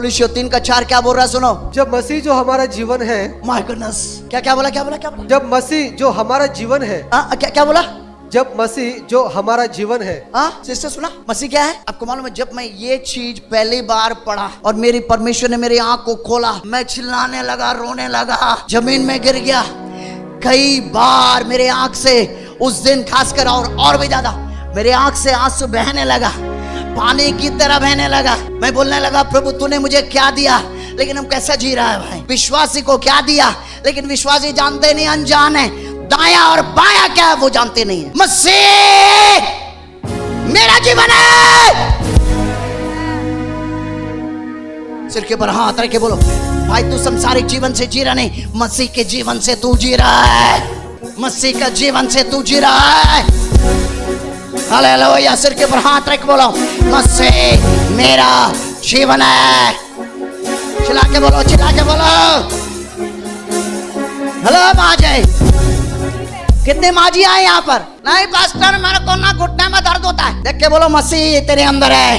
कुलुस्सियों 3:4 क्या बोल रहा है, सुनो। जब मसीह जो हमारा जीवन है, माय गुडनेस, क्या बोला, क्या बोला, क्या बोला? जब मसीह जो हमारा जीवन है, क्या बोला? जब मसीह जो हमारा जीवन है। सिस्टर सुना, मसीह क्या है? आपको मालूम है, जब मैं ये चीज पहली बार पढ़ा और मेरी परमेश्वर ने मेरी आंख को खोला, मैं चिल्लाने लगा, रोने लगा, जमीन में गिर गया। कई बार मेरे आंख से उस दिन खासकर और भी ज्यादा मेरे आंख से आंसू बहने लगा, पानी की तरह बहने लगा। मैं बोलने लगा, प्रभु तूने मुझे क्या दिया, लेकिन हम कैसा जी रहा है भाई। विश्वासी को क्या दिया, लेकिन विश्वासी जानते नहीं, अनजान है। दाया और बाया क्या है वो जानते नहीं है। मसीह मेरा जीवन है। सिर के ऊपर हाथ रख के बोलो, भाई तू संसारिक जीवन से जी रहा नहीं, मसीह के जीवन से तू जी रहा है। मसीह का जीवन से तू जी रहा है। हालेलुया। सिर के ऊपर हाथ रख बोलो, मसीह मेरा जीवन है। चिल्ला के बोलो, चिल्ला के बोलो। हेलो माजी, कितने माजी आए यहाँ पर? नहीं पास्टर, मेरे को ना घुटने में दर्द होता है। देख के बोलो, मसीह तेरे अंदर है।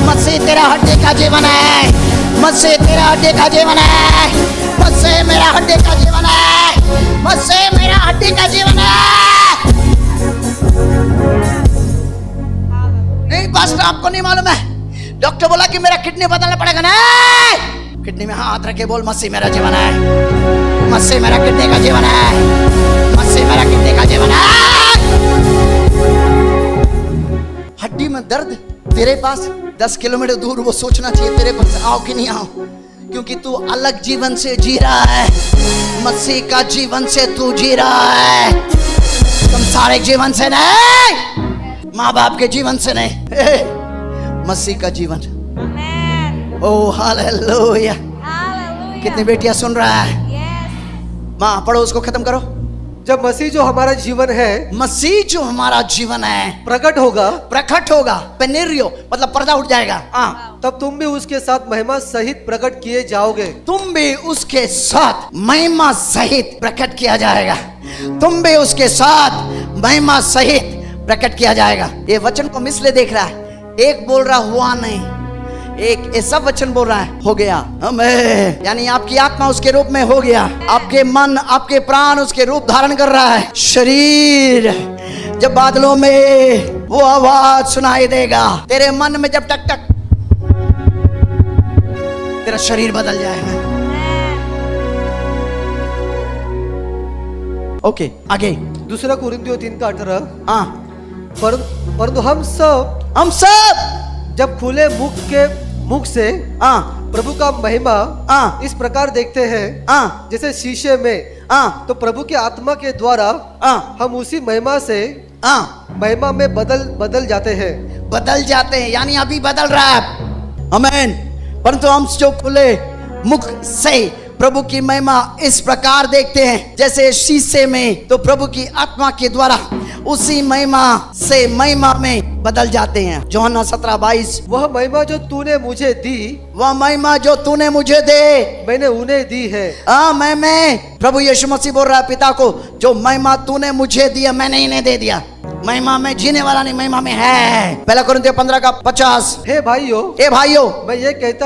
मसीह तेरा हड्डी का जीवन है। मसीह तेरा हड्डी का जीवन है। मसीह मेरा हड्डी का जीवन है। मसीह मेरा हड्डी का जीवन है। नहीं पास्टर, आपको नहीं मालूम है, डॉक्टर बोला कि मेरा किडनी बदलना पड़ेगा। नहीं, किडनी में हाथ रखे बोल, मसीह मेरा जीवन है। मसीह मेरा किडनी का जीवन है। मसीह मेरा किडनी का जीवन है। हड्डी में दर्द तेरे पास 10 किलोमीटर दूर, वो सोचना चाहिए तेरे पास आओ कि नहीं आओ, क्योंकि तू अलग जीवन से जी रहा है। मसीह का जीवन से तू जी रहा है, संसारिक जीवन से नहीं, माँ बाप के जीवन से नहीं, मसीह का जीवन। Oh hallelujah. कितनी बेटियां सुन रहा है? माँ पढ़ो, उसको खत्म करो। जब मसीह जो हमारा जीवन है, मसीह जो हमारा जीवन है प्रकट होगा, प्रकट होगा, पेनेरियो मतलब पर्दा उठ जाएगा। तब तुम भी उसके साथ महिमा सहित प्रकट किए जाओगे। तुम भी उसके साथ महिमा सहित प्रकट किया जाएगा। तुम भी उसके साथ महिमा सहित प्रकट किया जाएगा। ये वचन को मिसले देख रहा है, एक बोल रहा हुआ नहीं, एक ये सब वचन बोल रहा है हो गया। आमीन। यानी आपकी आत्मा उसके रूप में हो गया, आपके मन आपके प्राण उसके रूप धारण कर रहा है। शरीर जब बादलों में वो आवाज सुनाई देगा तेरे मन में, जब टक टक तेरा शरीर बदल जाएगा। ओके आगे। दूसरा कुरिन्थियों 3:18। हाँ, परंतु हम सब जब खुले मुख से प्रभु का महिमा इस प्रकार देखते हैं जैसे शीशे में, तो प्रभु की आत्मा के द्वारा हम उसी महिमा से महिमा में बदल जाते हैं। यानी अभी बदल रहा है। आमीन। परंतु हम जो खुले मुख से प्रभु की महिमा इस प्रकार देखते हैं जैसे शीशे में, तो प्रभु की आत्मा के द्वारा उसी महिमा से महिमा में बदल जाते हैं। यूहन्ना 17:22। वह महिमा जो तूने मुझे दी, वह महिमा जो तूने मुझे दे, मैंने उन्हें दी है। मैं प्रभु यीशु मसीह बोल रहा है पिता को, जो महिमा तूने मुझे दिया मैंने इन्हें दे दिया। महिमा में जीने वाला नहीं, महिमा में है। पहला कुरिन्थियों 15:50। हे भाइयों, मैं ये कहता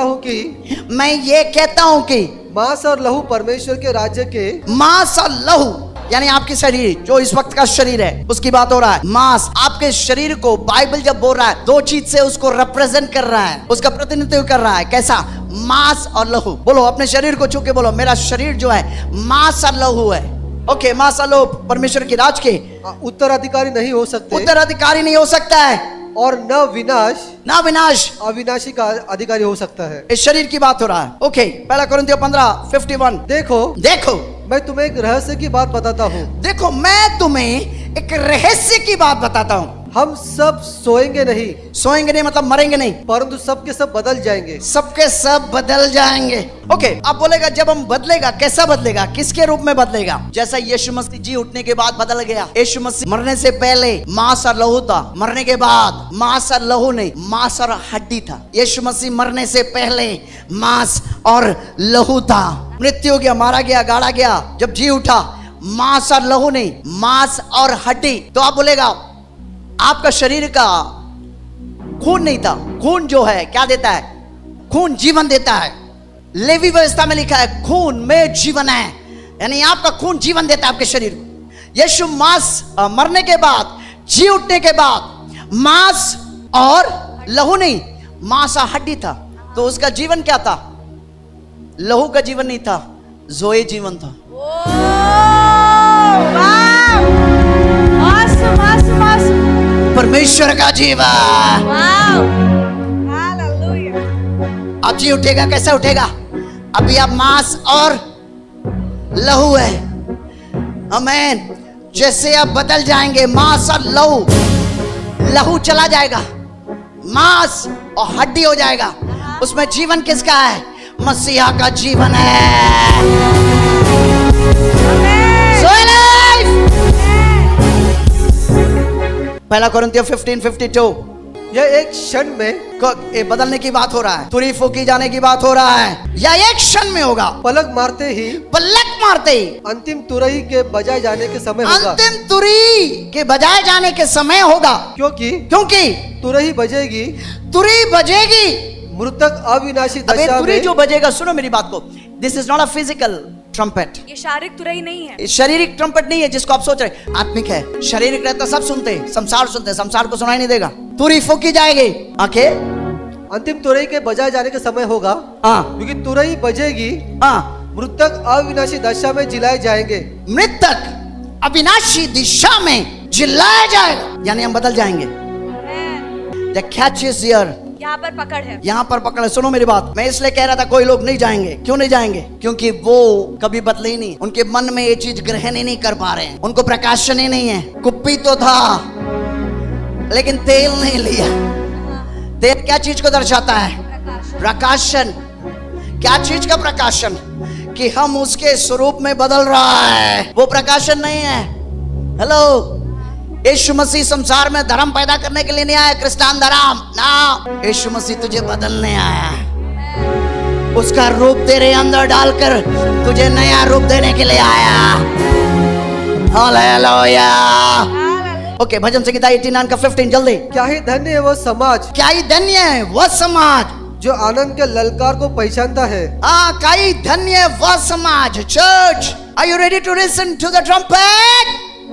हूँ कि मांस और लहू परमेश्वर के राज्य के, मांस और लहू यानी आपकी शरीर जो इस वक्त का शरीर है उसकी बात हो रहा है। मांस आपके शरीर को बाइबल जब बोल रहा है, दो चीज से उसको रिप्रेजेंट कर रहा है, उसका प्रतिनिधित्व कर रहा है। कैसा? मांस और लहू। बोलो अपने शरीर को छू के बोलो, मेरा शरीर जो है मांस और लहू है। ओके, मांस और लहू परमेश्वर के राज के उत्तराधिकारी नहीं हो सकते, उत्तराधिकारी नहीं हो सकता है, और न विनाश अविनाशी का अधिकारी हो सकता है। इस शरीर की बात हो रहा है। ओके, पहला कुरिन्थियों 15:51। देखो मैं तुम्हें एक रहस्य की बात बताता हूँ। देखो मैं तुम्हें एक रहस्य की बात बताता हूँ। हम सब सोएंगे नहीं मतलब मरेंगे नहीं, परंतु सबके सब बदल जाएंगे। सबके सब बदल जाएंगे। ओके, आप बोलेगा जब हम बदलेगा, कैसा बदलेगा, किसके रूप में बदलेगा? जैसा यीशु मसीह जी उठने के बाद बदल गया। यीशु मसीह मरने से पहले मांस और लहू था, मरने के बाद मांस और लहू नहीं, मांस और हड्डी था। यीशु मसीह मरने से पहले मांस और लहू था। मृत्यु हो गया, मारा गया, गाड़ा गया, जब जी उठा मांस और लहू नहीं, मांस और हड्डी। तो आप बोलेगा आपका शरीर का खून नहीं था। खून जो है क्या देता है? खून जीवन देता है। लेवी व्यवस्था में लिखा है खून में जीवन है, यानी आपका खून जीवन देता है आपके शरीर को। यीशु मरने के बाद, जी उठने के बाद मांस और लहू नहीं, मांस और हड्डी था, तो उसका जीवन क्या था? लहू का जीवन नहीं था, जोए जीवन था। परमेश्वर का जीवन। अब जी उठेगा, कैसे उठेगा? अभी आप मांस और लहू है। आमीन। जैसे आप बदल जाएंगे मांस और लहू, लहू चला जाएगा, मांस और हड्डी हो जाएगा, उसमें जीवन किसका है? मसीहा का जीवन है। पहला कोरिन्थियों 15:52। यह एक क्षण में बदलने की बात हो रहा है, तुरी फूकी जाने की बात हो रहा है, या एक क्षण में होगा, पलक मारते ही अंतिम तुरही के बजाए जाने के समय होगा। अंतिम तुरी के बजाए जाने के समय होगा। क्योंकि तुरही बजेगी, मृतक अविनाशी दशा तुरी जो बजेगा, सुनो मेरी बात को, this is not a physical trumpet, ये शारीरिक तुरही नहीं है, शारीरिक ट्रम्पेट नहीं है जिसको आप सोच रहे, आत्मिक है। शारीरिक रहता सब सुनते हैं, संसार को सुनाई नहीं देगा। तुरी फूकी जाएगी, आंखें, अंतिम तुरही के बजाए जाने के समय होगा, क्योंकि तुरही बजेगी, मृतक अविनाशी दशा में जिलाए जाएंगे। मृतक अविनाशी दिशा में जिलाया जाएगा, यानी हम बदल जाएंगे। The catch is here. यहाँ पर पकड़ है, यहाँ पर पकड़ है। सुनो मेरी बात, मैं इसलिए कह रहा था कोई लोग नहीं जाएंगे। क्यों नहीं जाएंगे? क्योंकि वो कभी बदले ही नहीं, उनके मन में ये चीज ग्रहण ही नहीं कर पा रहे हैं, उनको प्रकाशन ही नहीं है। कुप्पी तो था लेकिन तेल नहीं लिया। तेल क्या चीज को दर्शाता है? प्रकाशन। क्या चीज का प्रकाशन? कि हम उसके स्वरूप में बदल रहा है, वो प्रकाशन नहीं है। हेलो, यीशु मसीह संसार में धर्म पैदा करने के लिए नहीं आया, क्रिस्तान धर्म ना। यीशु मसीह तुझे बदलने आया, उसका रूप तेरे अंदर डालकर तुझे नया रूप देने के लिए आया। हालेलुया। ओके, भजन संहिता 89 का 15 जल्दी। क्या ही धन्य है वो समाज, क्या ही धन्य है वह समाज जो आनंद के ललकार को पहचानता है। क्या ही धन्य है वह समाज। Church, are you ready to listen to the trumpet?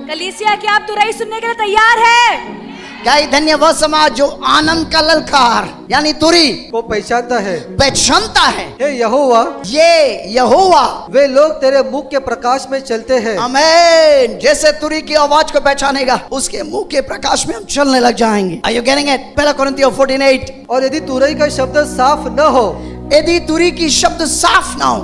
कलीसिया, क्या आप तुरही सुनने के लिए तैयार है? क्या ही धन्य वह समाज जो आनंद का ललकार यानी तुरी को पहचानता है। हे यहोवा, ये यहोवा, वे लोग तेरे मुख के प्रकाश में चलते हैं। आमीन। जैसे तुरी की आवाज को पहचानेगा, उसके मुंह के प्रकाश में हम चलने लग जाएंगे। Are you getting it? पहला कोरिन्थियों 14:8। और यदि तुरही का शब्द साफ न हो, यदि तुरी की शब्द साफ ना हो,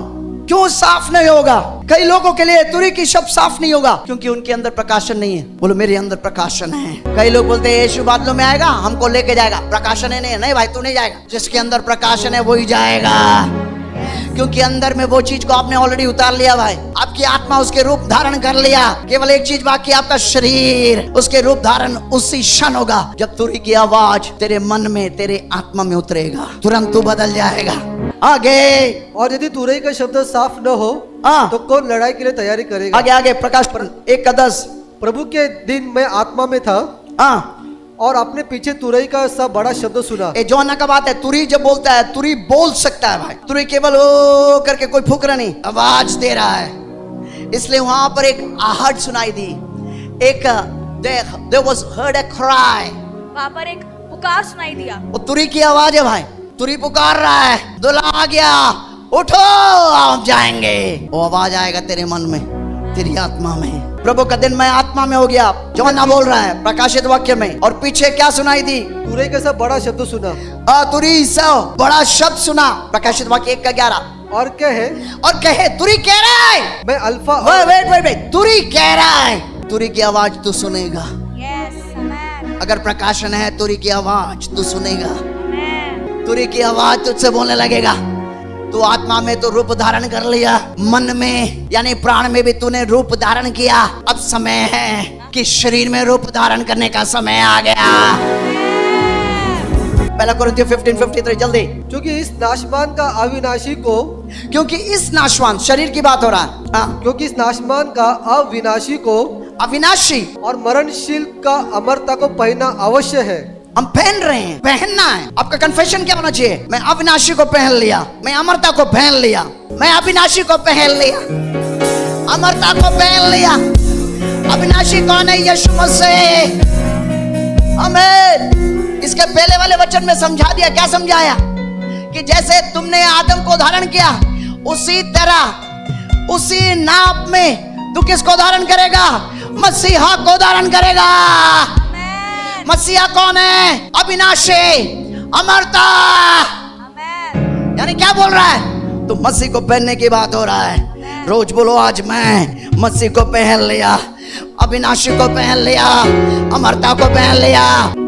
क्यों साफ नहीं होगा? कई लोगों के लिए तुरी की शब्द साफ नहीं होगा क्योंकि उनके अंदर प्रकाशन नहीं है। बोलो मेरे अंदर प्रकाशन है। कई लोग बोलते हैं यीशु बादलों में आएगा, हमको लेके जाएगा, प्रकाशन है नहीं है। नहीं भाई, तू नहीं जाएगा, जिसके अंदर प्रकाशन है वही जाएगा, क्योंकि अंदर में वो चीज को आपने ऑलरेडी उतार लिया भाई। आपकी आत्मा उसके रूप धारण कर लिया। केवल एक चीज बाकी, आपका शरीर उसके रूप धारण उसी क्षण होगा जब तुरी की आवाज तेरे मन में, तेरे आत्मा में उतरेगा, तुरंत तू बदल जाएगा। आगे, और यदि तुरही का शब्द साफ न हो तो कौन लड़ाई के लिए तैयारी करेगा? आगे प्रकाश पर 1:10। प्रभु के दिन मैं आत्मा में था, और अपने पीछे तुरही का सब बड़ा शब्द सुना। जोना का बात है, तुरी जब बोलता है, तुरी बोल सकता है भाई। तुरी केवल ओ करके कोई फूक रहा नहीं, आवाज दे रहा है। इसलिए वहां पर एक आहट सुनाई दी, एक there was heard a cry, वहां पर एक पुकार सुनाई दिया। वो तुरी की आवाज है भाई। तुरी पुकार रहा है, दूल्हा आ गया, उठो आप जाएंगे। वो आवाज आएगा तेरे मन में, तेरी आत्मा में। प्रभु का दिन मैं आत्मा में हो गया, जोना बोल रहा है प्रकाशित वाक्य में। और पीछे क्या सुनाई दी? तुरही का सब बड़ा शब्द सुना। तुरी सब बड़ा शब्द सुना, प्रकाशित वाक्य 1:11। और कहे तुरी कह रहा है, मैं अल्फा। वेट, तुरी कह रहा है, तुरी की आवाज तू सुनेगा। अगर प्रकाशन है, तुरी की आवाज तू सुनेगा। तुरी की आवाज तुझसे बोलने लगेगा। तू आत्मा में तो रूप धारण कर लिया, मन में यानी प्राण में भी तूने रूप धारण किया। अब समय है कि शरीर में रूप धारण करने का समय आ गया। पहला कोरिन्थियों 15:53 जल्दी। क्योंकि इस नाशवान का अविनाशी को, क्योंकि इस नाशवान शरीर की बात हो रहा है। क्योंकि इस नाशवान का अविनाशी को, अविनाशी और मरणशील का अमरता को पहनना अवश्य है। हम पहन रहे हैं, पहनना है। आपका कन्फेशन क्या होना चाहिए? मैं अविनाशी को पहन लिया, मैं अमरता को पहन लिया, मैं अविनाशी को पहन लिया, अमरता को पहन लिया। अविनाशी कौन है? यीशु मसीह। आमीन। इसके पहले वाले वचन में समझा दिया। क्या समझाया? कि जैसे तुमने आदम को धारण किया, उसी तरह उसी नाप में तू किसको धारण करेगा? मसीहा को धारण करेगा। मसीहा कौन है? अविनाशी, अमरता। यानी क्या बोल रहा है? तो मसीह को पहनने की बात हो रहा है। रोज बोलो, आज मैं मसीह को पहन लिया, अविनाशी को पहन लिया, अमरता को पहन लिया।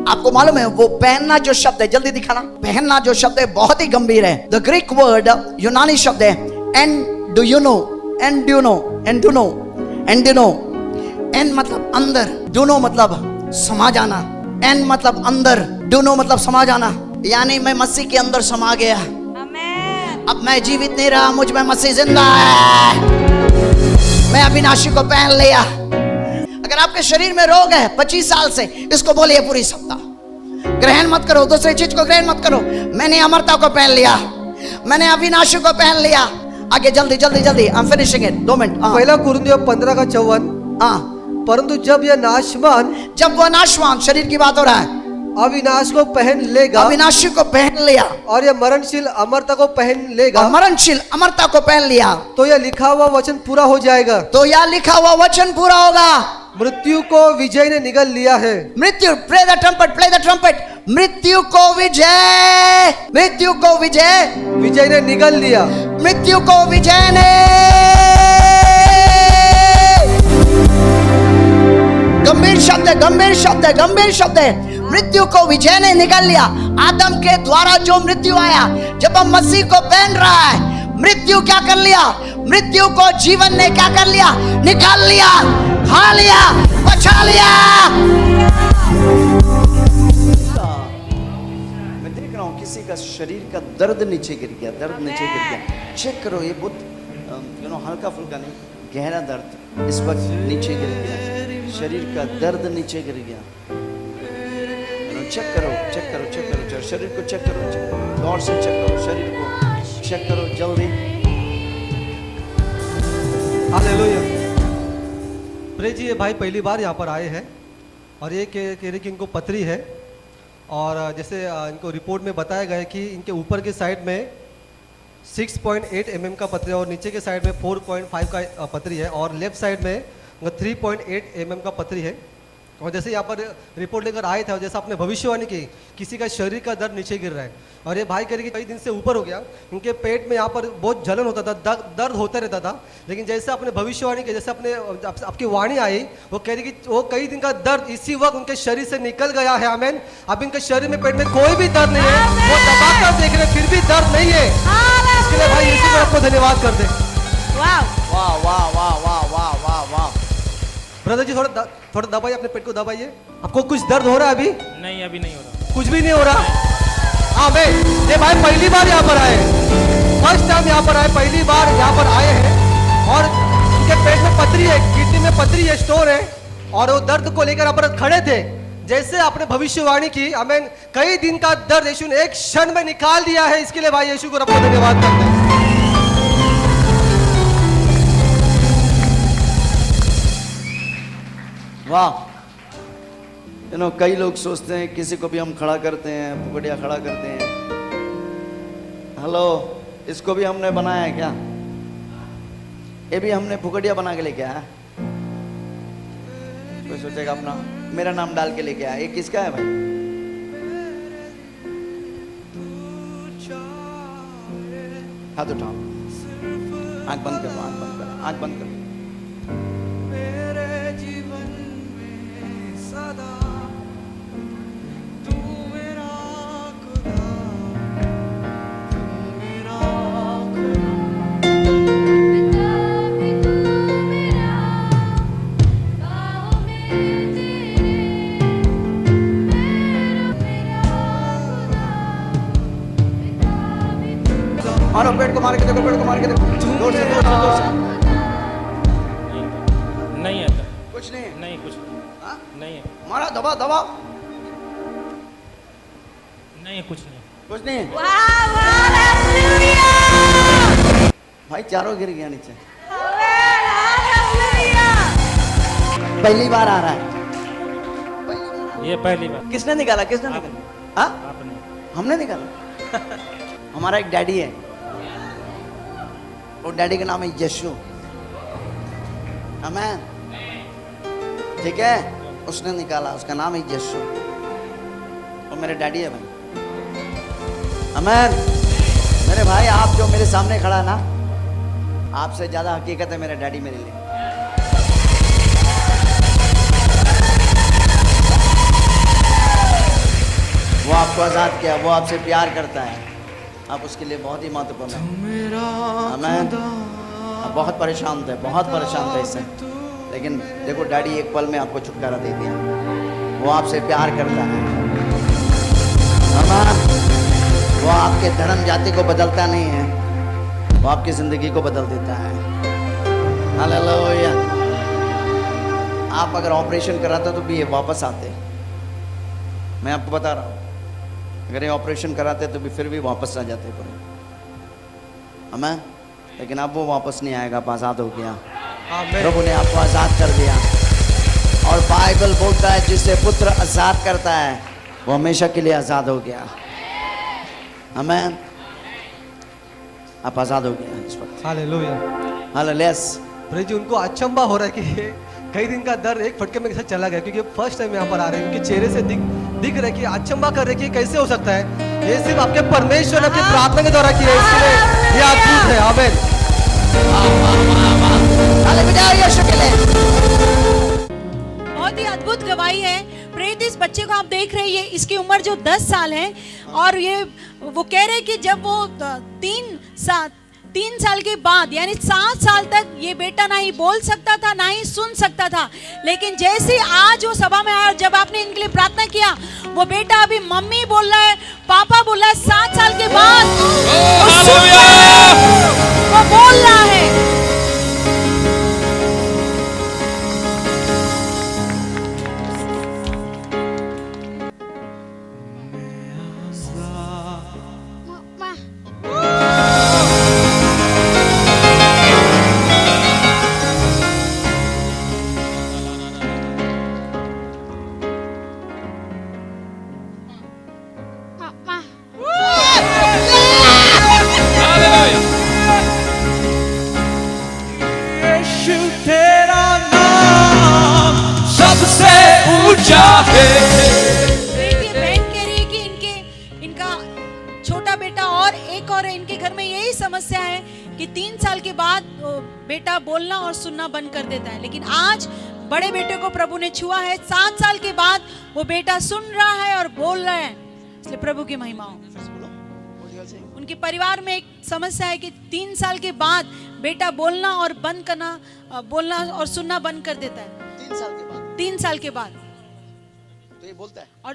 आपको मालूम है वो पहनना जो शब्द है, जल्दी दिखाना, पहनना जो शब्द है बहुत ही गंभीर है। द ग्रीक वर्ड, यूनानी शब्द है एंडुनो, एंडुनो, एंडुनो, एंडुनो। एन मतलब अंदर, डुनो मतलब समा जाना। एन मतलब अंदर, डुनो मतलब समा जाना। यानी मैं मसीह के अंदर समा गया। अब मैं जीवित नहीं रहा, मुझ में मसीह जिंदा है। मैं अविनाशी को पहन लिया। अगर आपके शरीर में रोग है 25 साल से, इसको बोलिए पूरी सप्ताह ग्रहण मत करो, दूसरी चीज को ग्रहण मत करो। मैंने अमरता को पहन लिया, मैंने अविनाशी को पहन लिया। आगे जल्दी जल्दी जल्दी, I am finishing it, 2 minute. पहला कुरिन्थियों 15:54। परंतु जब यह नाशवान, जब वह नाशवान, शरीर की बात हो रहा है, अविनाश को पहन लेगा, अविनाशी को पहन लिया, और यह मरणशील अमरता को पहन लेगा, मरणशील अमरता को पहन लिया, तो यह लिखा हुआ वचन पूरा हो जाएगा। तो यह लिखा हुआ वचन पूरा होगा। मृत्यु को विजय ने निगल लिया है। मृत्यु, play the trumpet, play the trumpet. मृत्यु को विजय, मृत्यु को विजय, विजय ने निगल लिया। मृत्यु को विजय ने, गंभीर शब्द है, गंभीर शब्द है, गंभीर शब्द है। मृत्यु को विजय ने निकाल लिया। आदम के द्वारा जो मृत्यु आया, जब हम मसीह को पहन रहा है, मृत्यु क्या कर लिया? मृत्यु को जीवन ने क्या कर लिया? निकाल लिया, खा लिया, बचा लिया। मैं देख रहा हूं किसी का शरीर का दर्द नीचे गिर गया, दर्द नीचे गिर गया। चेक करो, ये बहुत हल्का फुल्का नहीं, गहरा दर्द इस वक्त नीचे गिर गया। शरीर का दर्द नीचे गिर गया। चेक करो, चेक करो, चेक करो, शरीर को चेक करो, गौर से चेक करो, शरीर को चेक करो जल्दी। हालेलुया। प्रे जी, ये भाई पहली बार यहाँ पर आए हैं और ये कह रहे कि इनको पथरी है, और जैसे इनको रिपोर्ट में बताया गया है कि इनके ऊपर की साइड में 6.8 mm का पथरी है और नीचे के साइड में 4.5 का पथरी है, और लेफ्ट साइड में 3.8 mm का पथरी है। और जैसे यहाँ पर रिपोर्ट लेकर आए थे, और जैसा आपने भविष्यवाणी की, किसी का शरीर का दर्द नीचे गिर रहा है, और ये भाई कह रहे कि कई दिन से ऊपर हो गया, उनके पेट में यहाँ पर बहुत जलन होता था, दर्द होता रहता था। लेकिन जैसे आपने भविष्यवाणी की, जैसे आपने आपकी वाणी आई, वो कह रही कि वो कई दिन का दर्द इसी वक्त उनके शरीर से निकल गया है। आमीन। अब इनके शरीर में, पेट में कोई भी दर्द नहीं है। वो दबाकर देख रहे, फिर भी दर्द नहीं है। इसके लिए भाई यीशु को आपको धन्यवाद कर दे। वाह वाह वाह वाह वाह वाह वाह वाह। ब्रदर जी, थोड़ा दबाइए, अपने पेट को दबाइए। आपको कुछ दर्द हो रहा है अभी? नहीं, अभी नहीं हो रहा, कुछ भी नहीं हो रहा। आमीन। ये भाई पहली बार यहाँ पर आए, फर्स्ट टाइम यहाँ पर आए, पहली बार यहाँ पर आए हैं, और उनके पेट में पथरी है, किडनी में पथरी है, स्टोन है, और वो दर्द को लेकर यहाँ पर खड़े थे। जैसे आपने भविष्यवाणी की, आमीन, कई दिन का दर्द यीशु ने एक क्षण में निकाल दिया है। इसके लिए भाई यीशु को आपको धन्यवाद करते हैं। वाह। कई लोग सोचते हैं किसी को भी हम खड़ा करते हैं, फुकड़िया खड़ा करते हैं। हेलो, इसको भी हमने बनाया है क्या? ये भी हमने फुकड़िया बना के लेके आया। कोई सोचेगा अपना मेरा नाम डाल के लेके आया। ये किसका है भाई? हाथ उठाओ, आंख बंद करो, आंख बंद करो, आंख बंद करो। मारो, पेट को मार के देखो, पेट को मार के देखो, जोर से, जोर से, जोर से। नहीं आता, कुछ नहीं है, नहीं कुछ हाँ? नहीं है। मारा, दबा दबा। नहीं कुछ नहीं। कुछ नहीं। वाह वाह हालेलुया भाई चारों गिर गया नीचे। हालेलुया पहली बार आ रहा है। ये पहली बार। किसने निकाला? किसने निकाला? हाँ, आपने। हमने निकाला। हमारा एक डैडी है, वो डैडी का नाम है यीशु। आमेन। ठीक है, उसने निकाला, उसका नाम है यीशु। वो मेरे डैडी है भाई। आमेन। मेरे भाई, आप जो मेरे सामने खड़ा है ना, आपसे ज्यादा हकीकत है मेरे डैडी मेरे लिए। वो आपको आजाद किया, वो आपसे प्यार करता है, आप उसके लिए बहुत ही महत्वपूर्ण है। आमीन। आप बहुत परेशान थे, बहुत परेशान थे इससे, लेकिन देखो डैडी एक पल में आपको छुटकारा दे दिया। वो आपसे प्यार करता है। आमीन। वो आपके धर्म जाति को बदलता नहीं है, वो आपकी जिंदगी को बदल देता है। हालेलुया। आप अगर ऑपरेशन कराते तो भी ये वापस आते, मैं आपको बता रहा हूँ। अगर ये ऑपरेशन कराते तो भी फिर भी वापस आ जाते पूरे। हमें, लेकिन अब वो वापस नहीं आएगा, आप आज़ाद हो गया। प्रभु ने आपको आज़ाद कर दिया। और बाइबल बोलता है जिसे पुत्र आज़ाद करता है वो हमेशा के लिए आज़ाद हो गया। हमें, आप आज़ाद हो गया इस वक्त। हालेलुया। हालेलुया। प्रभु जी, उनको अचंभा हो रहा है कि कई दिन का दर्द एक फटके में कैसे चला गया, क्योंकि फर्स्ट टाइम यहाँ पर आ रहे हैं। उनके चेहरे से दिख रहा है कि अचंभा कर रहे हैं कि कैसे हो सकता है। ये सिर्फ आपके परमेश्वर ने अपनी प्रार्थना के द्वारा किया है, इसलिए ये अद्भुत है। आमीन। हालेलुया यीशु के लिए। बहुत ही अद्भुत गवाही है। प्रेरित, इस बच्चे को आप देख रहे हैं, इसकी उम्र जो 10 साल है, और ये वो कह रहे हैं कि जब वो 3 साल के बाद यानी 7 साल तक ये बेटा ना ही बोल सकता था ना ही सुन सकता था, लेकिन जैसे आज वो सभा में आया, जब आपने इनके लिए प्रार्थना किया, वो बेटा अभी मम्मी बोल रहा है, पापा बोल रहा है। 7 साल के बाद वो बोल रहा है। यीशु तेरा नाम सबसे ऊंचा है। प्रीति बहन कह रही है कि इनका छोटा बेटा और एक और है, इनके घर में यही समस्या है कि 3 साल के बाद वो बेटा बोलना और सुनना बंद कर देता है, लेकिन आज बड़े बेटे को प्रभु ने छुआ है। 7 साल के बाद वो बेटा सुन रहा है और बोल रहा है, इसलिए प्रभु की महिमा हो। उनके परिवार में एक समस्या है कि 3 साल के बाद बेटा बोलना और सुनना बंद कर देता है। 3 साल के बाद। 3 साल के बाद तो ये बोलता है। और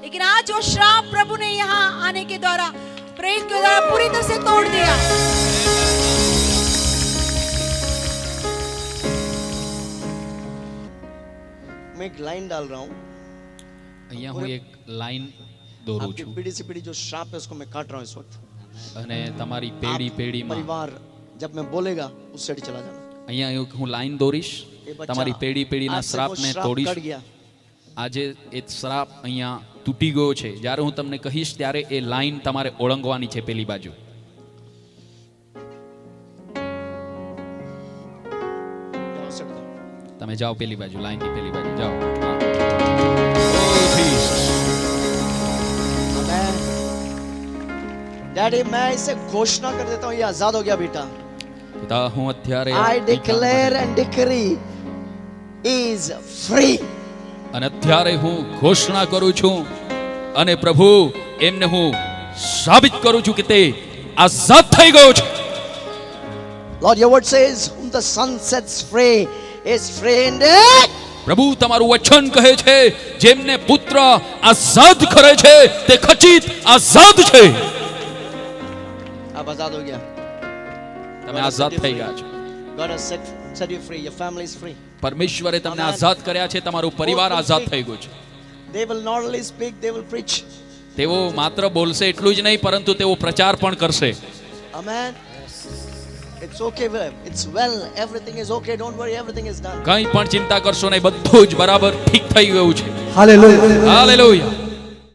लेकिन आज वो श्राप प्रभु ने यहाँ आने के द्वारा, प्रेरित के द्वारा पूरी तरह से तोड़ दिया। मैं एक लाइन डाल रहा हूँ, અહીંયા હું એક લાઈન દોરું आपकी છું पीढ़ी से पीढ़ी जो श्राप है उसको मैं काट रहा हूँ इस वक्त। અને તમારી પેઢી પેઢીમાં परिवार जब मैं बोलेगा उस साइड चला जाना। અહીંયા હું લાઈન દોરીશ, ये बच्चा તમારી પેઢી પેઢીના आज से वो શ્રાપને श्राप તોડીશ। कट गया। આજે એ શ્રાપ અહીંયા તૂટી ગયો છે। જ્યારે હું તમને કહીશ ત્યારે એ લાઈન તમારે ઓળંગવાની છે પેલી બાજુ। जाओ, सट जाओ। તમે જાઓ પેલી બાજુ, લાઈનની પેલી બાજુ જાઓ। હા। डैडी मैं इसे घोषणा कर देता हूँ, ये आजाद हो गया बेटा। પિતા હું અત્યારે I declare and decree is free. અને અત્યારે હું ઘોષણા કરું છું અને પ્રભુ એમને હું સાબિત કરું છું કે તે આઝાદ થઈ ગયો છે। Lord, your word says, whom the Son sets free is free indeed. પ્રભુ તમારું વચન કહે છે જેમને પુત્ર આઝાદ કરે છે તે ખચિત આઝાદ છે। आप आजाद हो गया। તમે આઝાદ થઈ ગયા છો। God has set you free. Your family is free. પરમેશ્વરે તમને આઝાદ કર્યા છે, તમારું પરિવાર આઝાદ થઈ ગયું છે. They will not only speak, they will preach. તેઓ માત્ર બોલશે એટલું જ નહીં, પરંતુ તેઓ પ્રચાર પણ કરશે. Amen. It's okay, it's well, everything is okay, don't worry, everything is done. કંઈ પણ ચિંતા કરશો નહીં, બધું જ બરાબર ઠીક થઈ ગયું છે. हालेलुया. હાલેલુયા.